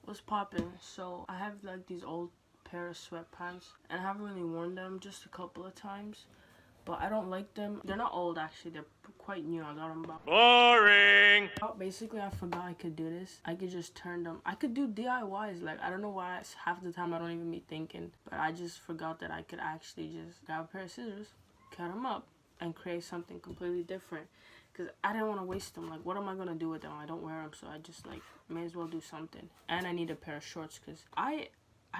What's poppin'? So I have like these old pair of sweatpants and I haven't really worn them, just a couple of times, but I don't like them. They're not old actually, they're quite new. I got them about boring. Basically I forgot I could do this. I could just turn them. I could do DIYs. Like, I don't know why half the time I don't even be thinking, but I just forgot that I could actually just grab a pair of scissors, cut them up, and create something completely different. Because I didn't want to waste them. Like, what am I going to do with them? I don't wear them, so I just, like, may as well do something. And I need a pair of shorts because I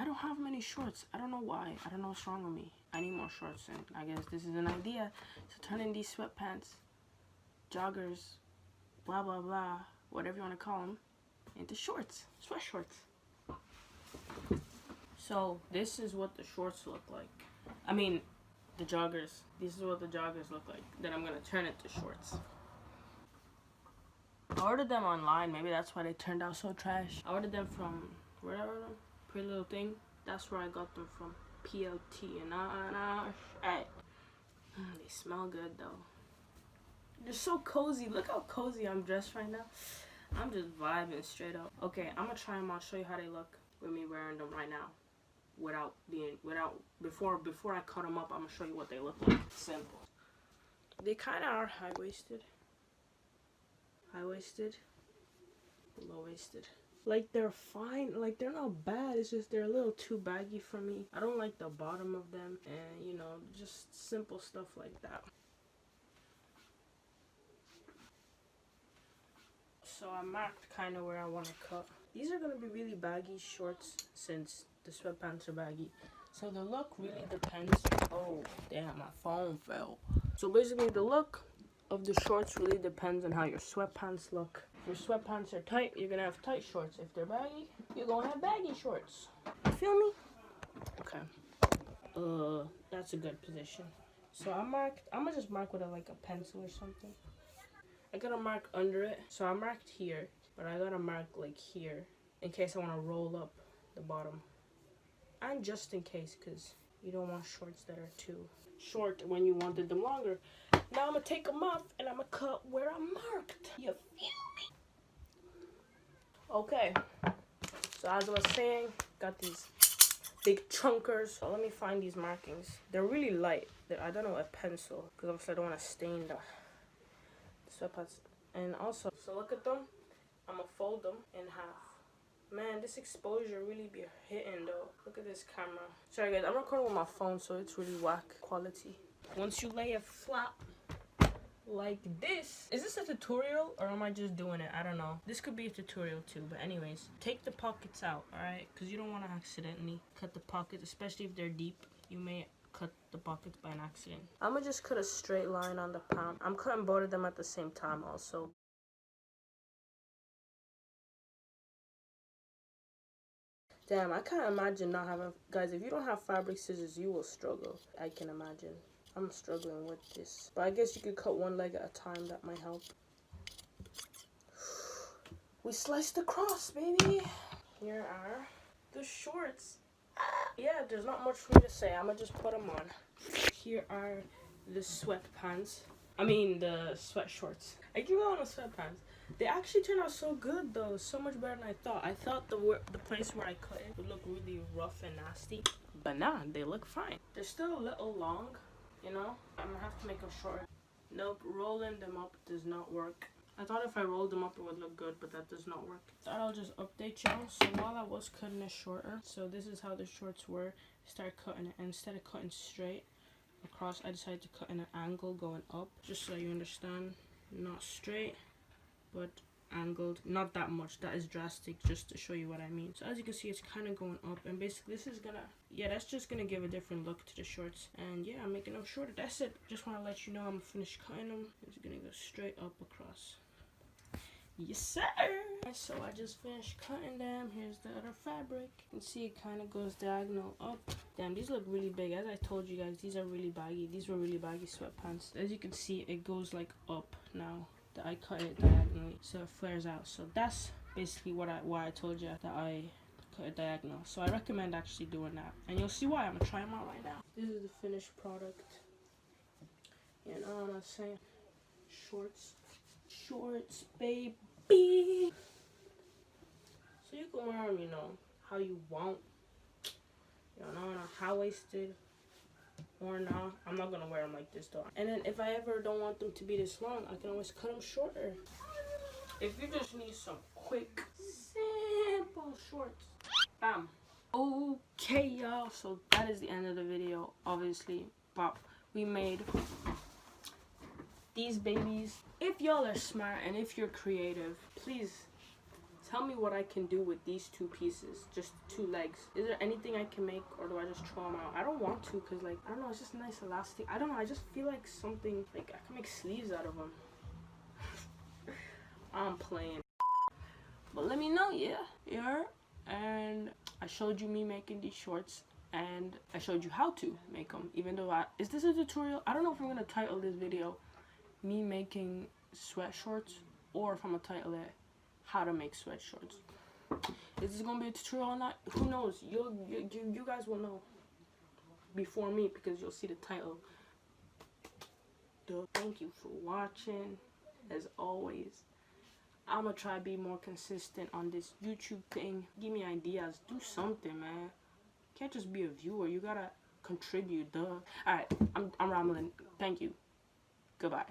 don't have many shorts. I don't know why. I don't know what's wrong with me. I need more shorts, and I guess this is an idea to turn in these sweatpants, joggers, blah, blah, blah, whatever you want to call them, into shorts, sweat shorts. So this is what the shorts look like. I mean, the joggers. This is what the joggers look like. Then I'm going to turn it to shorts. I ordered them online. Maybe that's why they turned out so trash. I ordered them from, where did I order them? Pretty Little Thing. That's where I got them from. PLT. And they smell good though. They're so cozy. Look how cozy I'm dressed right now. I'm just vibing straight up. Okay, I'm gonna try them. I'll show you how they look with me wearing them right now. Before I cut them up, I'm gonna show you what they look like. Simple. They kind of are high-waisted. High-waisted, low-waisted. Like, they're fine. Like, they're not bad. It's just they're a little too baggy for me. I don't like the bottom of them, and you know, just simple stuff like that. So I marked kind of where I want to cut. These are gonna be really baggy shorts since the sweatpants are baggy. So the look really depends. Oh damn, my phone fell. So basically the look of the shorts really depends on how your sweatpants look. If your sweatpants are tight, you're gonna have tight shorts. If they're baggy, you're gonna have baggy shorts. You feel me? Okay. That's a good position. So I'm gonna just mark with like a pencil or something. I gotta mark under it. So I marked here, but I gotta mark like here in case I wanna roll up the bottom. And just in case, because you don't want shorts that are too short when you wanted them longer. Now I'm gonna take them off and I'm gonna cut where I'm marked. You feel me? Okay. So as I was saying, got these big chunkers. So let me find these markings. They're really light. I don't know, a pencil, because obviously I don't want to stain the sweatpants. And also, so look at them. I'm gonna fold them in half. Man, this exposure really be hitting though. Look at this camera. Sorry guys, I'm recording with my phone, so it's really whack quality. Once you lay it flat like this. Is this a tutorial or am I just doing it? I don't know. This could be a tutorial too, but anyways, take the pockets out, alright? Because you don't want to accidentally cut the pockets, especially if they're deep. You may cut the pockets by an accident. I'm gonna just cut a straight line on the pant. I'm cutting both of them at the same time also. Damn, I can't imagine not having... Guys, if you don't have fabric scissors, you will struggle. I can imagine. I'm struggling with this. But I guess you could cut one leg at a time. That might help. We sliced across, baby. Here are the shorts. Yeah, there's not much for me to say. I'm going to just put them on. Here are the sweatpants. I mean, the sweat shorts. I keep calling them sweatpants. They actually turned out so good though, so much better than I thought. I thought the place where I cut it would look really rough and nasty, but nah, they look fine. They're still a little long, you know. I'm gonna have to make them shorter. Nope, rolling them up does not work. I thought if I rolled them up it would look good, but that does not work. Thought I'll just update y'all. So while I was cutting it shorter, so this is how the shorts were. Start cutting it, and instead of cutting straight across, I decided to cut in an angle going up, just so you understand. Not straight, but angled. Not that much. That is drastic, just to show you what I mean. So as you can see, it's kind of going up, and basically this is gonna, yeah, that's just gonna give a different look to the shorts. And yeah, I'm making them shorter. That's it. Just want to let you know I'm finished cutting them. It's gonna go straight up across. Yes sir. So I just finished cutting them. Here's the other fabric. You can see it kind of goes diagonal up. Damn, these look really big. As I told you guys, these are really baggy. These were really baggy sweatpants. As you can see, it goes like up now that I cut it diagonally, so it flares out. So that's basically why I told you that I cut it diagonal. So I recommend actually doing that, and you'll see why. I'm gonna try them out right now. This is the finished product. You know what I'm saying? Shorts, baby. So you can wear them, you know, how you want. You know, high-waisted or not. I'm not gonna wear them like this though. And then if I ever don't want them to be this long, I can always cut them shorter. If you just need some quick, simple shorts, bam. Okay, y'all, so that is the end of the video. Obviously, pop, we made these babies. If y'all are smart and if you're creative, please tell me what I can do with these two pieces, just two legs. Is there anything I can make, or do I just throw them out? I don't want to, because, like, I don't know, it's just nice elastic. I don't know, I just feel like something, like, I can make sleeves out of them. I'm playing. But let me know, yeah. And I showed you me making these shorts, and I showed you how to make them, even though is this a tutorial? I don't know if I'm going to title this video me making sweat shorts, or if I'm going to title it how to make sweat shorts. Is this gonna be a tutorial or not? Who knows? You guys will know before me, because you'll see the title. Thank you for watching. As always, I'm gonna try to be more consistent on this YouTube thing. Give me ideas. Do something, man. Can't just be a viewer. You gotta contribute, duh. Alright, I'm rambling. Thank you. Goodbye.